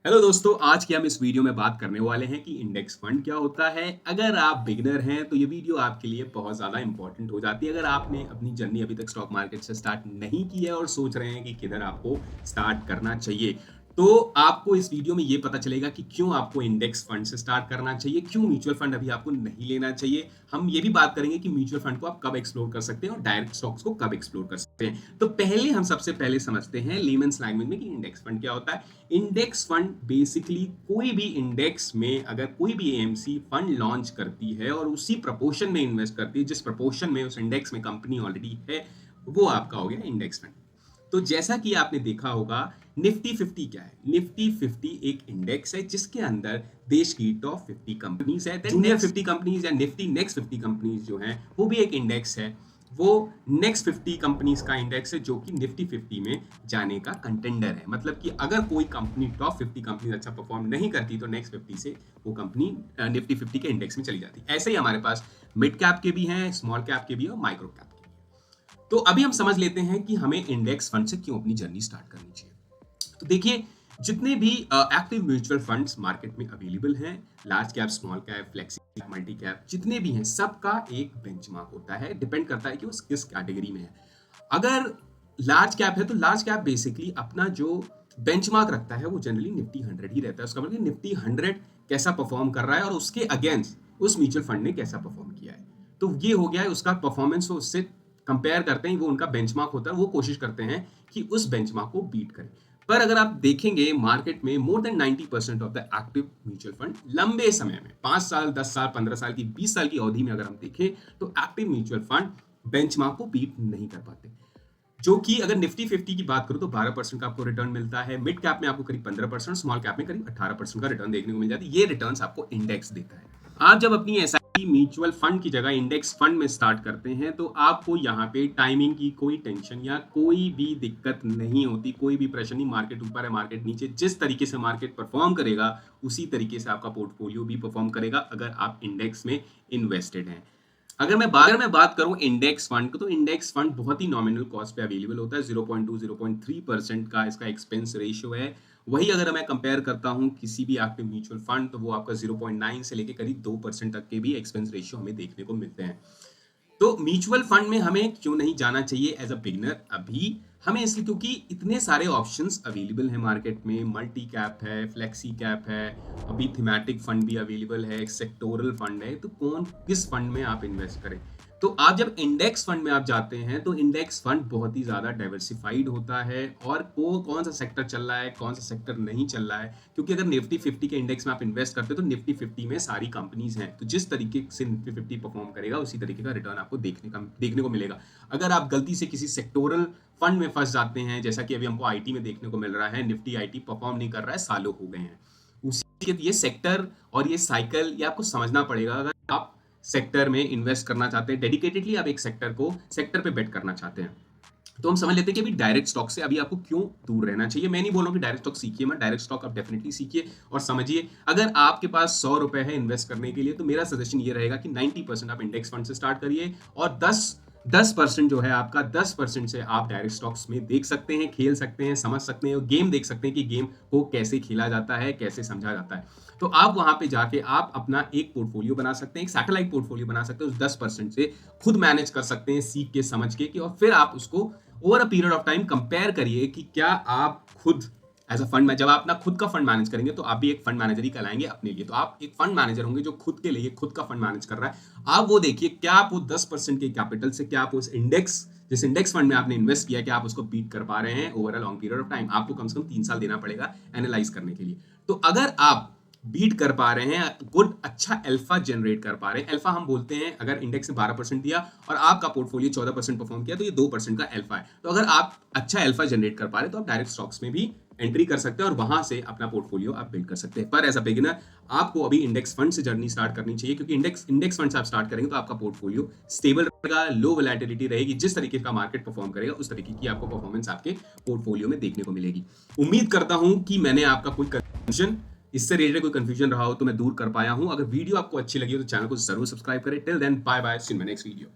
Hello दोस्तों, आज की हम इस वीडियो में बात करने वाले हैं कि इंडेक्स फंड क्या होता है। अगर आप बिगिनर हैं तो ये वीडियो आपके लिए बहुत ज़्यादा इंपॉर्टेंट हो जाती है। अगर आपने अपनी जर्नी अभी तक स्टॉक मार्केट से स्टार्ट नहीं की है और सोच रहे हैं कि किधर आपको स्टार्ट करना चाहिए, तो आपको इस वीडियो में ये पता चलेगा कि क्यों आपको इंडेक्स फंड से स्टार्ट करना चाहिए, क्यों म्यूचुअल फंड अभी आपको नहीं लेना चाहिए। हम ये भी बात करेंगे कि म्यूचुअल फंड को आप कब एक्सप्लोर कर सकते हैं और डायरेक्ट स्टॉक्स को कब एक्सप्लोर कर सकते हैं। तो पहले हम सबसे पहले समझते हैं लेमन्स लैंग्वेज में कि इंडेक्स फंड क्या होता है। इंडेक्स फंड बेसिकली कोई भी इंडेक्स में अगर कोई भी एएमसी फंड लॉन्च करती है और उसी प्रपोर्शन में इन्वेस्ट करती है जिस प्रपोर्शन में उस इंडेक्स में कंपनी ऑलरेडी है, वो आपका हो गया इंडेक्स फंड। तो जैसा कि आपने देखा होगा, निफ्टी 50 क्या है? निफ्टी 50 एक इंडेक्स है जिसके अंदर देश की टॉप 50 कंपनीज है। जूनियर 50 कंपनीज या निफ्टी नेक्स्ट 50 कंपनीज जो हैं वो भी एक इंडेक्स है। वो नेक्स्ट 50 कंपनीज का इंडेक्स है जो कि निफ्टी 50 में जाने का कंटेंडर है। मतलब कि अगर कोई कंपनी टॉप 50 कंपनीज अच्छा परफॉर्म नहीं करती तो नेक्स्ट 50 से वो कंपनी निफ्टी 50 के इंडेक्स में चली जाती है। ऐसे ही हमारे पास मिड कैप के भी हैं, स्मॉल कैप के भी और माइक्रो कैप। तो अभी हम समझ लेते हैं कि हमें इंडेक्स फंड से क्यों अपनी जर्नी स्टार्ट करनी चाहिए। तो देखिए, जितने भी एक्टिव म्यूचुअल फंड्स मार्केट में अवेलेबल हैं, large cap, small cap, flexi cap, multi cap, जितने भी हैं, सबका एक बेंचमार्क होता है। डिपेंड करता है कि वो किस कैटेगरी में है। अगर लार्ज कैप है तो लार्ज कैप बेसिकली अपना जो बेंचमार्क रखता है वो जनरली निफ्टी 100 ही रहता है। उसका मतलब निफ्टी 100 कैसा परफॉर्म कर रहा है और उसके अगेंस्ट उस म्यूचुअल फंड ने कैसा परफॉर्म किया है। तो ये हो गया है उसका परफॉर्मेंस। उससे कंपेयर करते हैं, वो उनका बेंचमार्क होता है। वो कोशिश करते हैं कि उस बेंचमार्क को बीट करें। पर अगर आप देखेंगे मार्केट में more than 90% of the active mutual fund लंबे समय में 5 साल, 10 साल, 15 साल की, 20 साल की अवधि में अगर हम देखें तो एक्टिव म्यूचुअल फंड बेंचमार्क को बीट नहीं कर पाते। जो कि अगर निफ्टी 50 की बात करूं तो 12% का आपको रिटर्न मिलता है, मिड कैप में आपको करीब 15%, स्मॉल कैप में करीब 18% का रिटर्न देखने को मिल जाता है। ये रिटर्न्स आपको इंडेक्स देता है। आप जब अपनी एसआईपी म्यूचुअल फंड की जगह इंडेक्स फंड में स्टार्ट करते हैं तो आपको यहाँ पे टाइमिंग की कोई टेंशन या कोई भी दिक्कत नहीं होती, कोई भी प्रेशर नहीं। मार्केट ऊपर है, मार्केट नीचे, जिस तरीके से मार्केट परफॉर्म करेगा उसी तरीके से आपका पोर्टफोलियो भी परफॉर्म करेगा अगर आप इंडेक्स में इन्वेस्टेड हैं। अगर मैं बात करूं इंडेक्स फंड को, तो इंडेक्स फंड बहुत ही नॉमिनल कॉस्ट पे अवेलेबल होता है। 0.2 0.3% का इसका एक्सपेंस रेशियो है। वही अगर मैं कंपेयर करता हूं किसी भी एक्टिव म्यूचुअल फंड तो वो आपका 0.9 से लेकर करीब 2% तक के भी एक्सपेंस रेशियो हमें देखने को मिलते हैं। तो म्यूचुअल फंड में हमें क्यों नहीं जाना चाहिए एज अ बिगनर अभी? हमें इसलिए क्योंकि इतने सारे ऑप्शंस अवेलेबल हैं मार्केट में। मल्टी कैप है, फ्लेक्सी कैप है, अभी थीमेटिक फंड भी अवेलेबल है, सेक्टोरल फंड है। तो कौन किस फंड में आप इन्वेस्ट करें? तो आप जब इंडेक्स फंड में आप जाते हैं तो इंडेक्स फंड बहुत ही ज़्यादा डाइवर्सिफाइड होता है और वो कौन सा सेक्टर चल रहा है, कौन सा सेक्टर नहीं चल रहा है। क्योंकि अगर निफ्टी 50 के इंडेक्स में आप इन्वेस्ट करते हो तो निफ्टी 50 में सारी कंपनीज हैं, तो जिस तरीके से निफ्टी 50 परफॉर्म करेगा उसी तरीके का रिटर्न आपको देखने को मिलेगा। अगर आप गलती से किसी सेक्टोरल फंड में फंस जाते हैं, जैसा कि अभी हमको आईटी में देखने को मिल रहा है, निफ्टी आईटी परफॉर्म नहीं कर रहा है, सालों हो गए हैं। उसी ये सेक्टर और ये साइकिल ये आपको समझना पड़ेगा। अगर आप सेक्टर में इन्वेस्ट करना चाहते हैं, डेडिकेटेडली आप एक सेक्टर पे बेट करना चाहते हैं, तो हम समझ लेते हैं कि अभी डायरेक्ट स्टॉक से अभी आपको क्यों दूर रहना चाहिए। मैं नहीं बोल रहा हूं कि डायरेक्ट स्टॉक सीखिए मत, डायरेक्ट स्टॉक आप डेफिनेटली सीखिए और समझिए। अगर आपके पास 100 रुपए है इन्वेस्ट करने के लिए तो मेरा सजेशन ये रहेगा कि 90% आप इंडेक्स फंड से स्टार्ट करिए और 10% जो है आपका, 10% से आप डायरेक्ट स्टॉक्स में देख सकते हैं, खेल सकते हैं, समझ सकते हैं, गेम देख सकते हैं कि गेम को कैसे खेला जाता है, कैसे समझा जाता है। तो आप वहां पे जाके आप अपना एक पोर्टफोलियो बना सकते हैं, एक सैटेलाइट पोर्टफोलियो बना सकते हैं। उस 10% से खुद मैनेज कर सकते हैं, सीख के समझ के कि, और फिर आप उसको over a period of time compare करिए कि क्या आप खुद एज अ फंड, जब आप अपना खुद का फंड मैनेज करेंगे तो आप भी एक फंड मैनेजर ही कहलाएंगे अपने लिए। तो आप एक फंड मैनेजर होंगे जो खुद के लिए खुद का फंड मैनेज कर रहा है। आप वो देखिए, क्या आप वो 10% के कैपिटल से, क्या आप उस जिस इंडेक्स फंड में आपने इन्वेस्ट किया, क्या आप उसको बीट कर पा रहे हैं over a long period of time. आपको कम से कम 3 साल देना पड़ेगा एनालाइज करने के लिए। तो अगर आप बीट कर पा रहे हैं, गुड अच्छा अल्फा जनरेट कर पा रहे हैं, अल्फा हम बोलते हैं अगर इंडेक्स ने 12% दिया और आपका पोर्टफोलियो 14% परफॉर्म किया तो ये 2% का अल्फा है। तो अगर आप अच्छा अल्फा जनरेट कर पा रहे हैं तो आप डायरेक्ट स्टॉक्स में भी एंट्री कर सकते हैं और वहां से अपना पोर्टफोलियो आप बिल्ड कर सकते हैं। पर एज अ बिगिनर आपको अभी इंडेक्स फंड से जर्नी स्टार्ट करनी चाहिए, क्योंकि इंडेक्स फंड से आप स्टार्ट करेंगे तो आपका पोर्टफोलियो स्टेबल रहेगा, लो वोलेटिलिटी रहेगी। जिस तरीके का मार्केट परफॉर्म करेगा उस तरीके की आपको परफॉर्मेंस आपके पोर्टफोलियो में देखने को मिलेगी। उम्मीद करता हूं कि मैंने आपका कोई कंफ्यूजन, इससे रिलेटेड कोई कंफ्यूजन रहा हो तो मैं दूर कर पाया हूं। अगर वीडियो आपको अच्छी लगी हो तो चैनल को जरूर सब्सक्राइब करें। Till then bye bye, see you in my next video.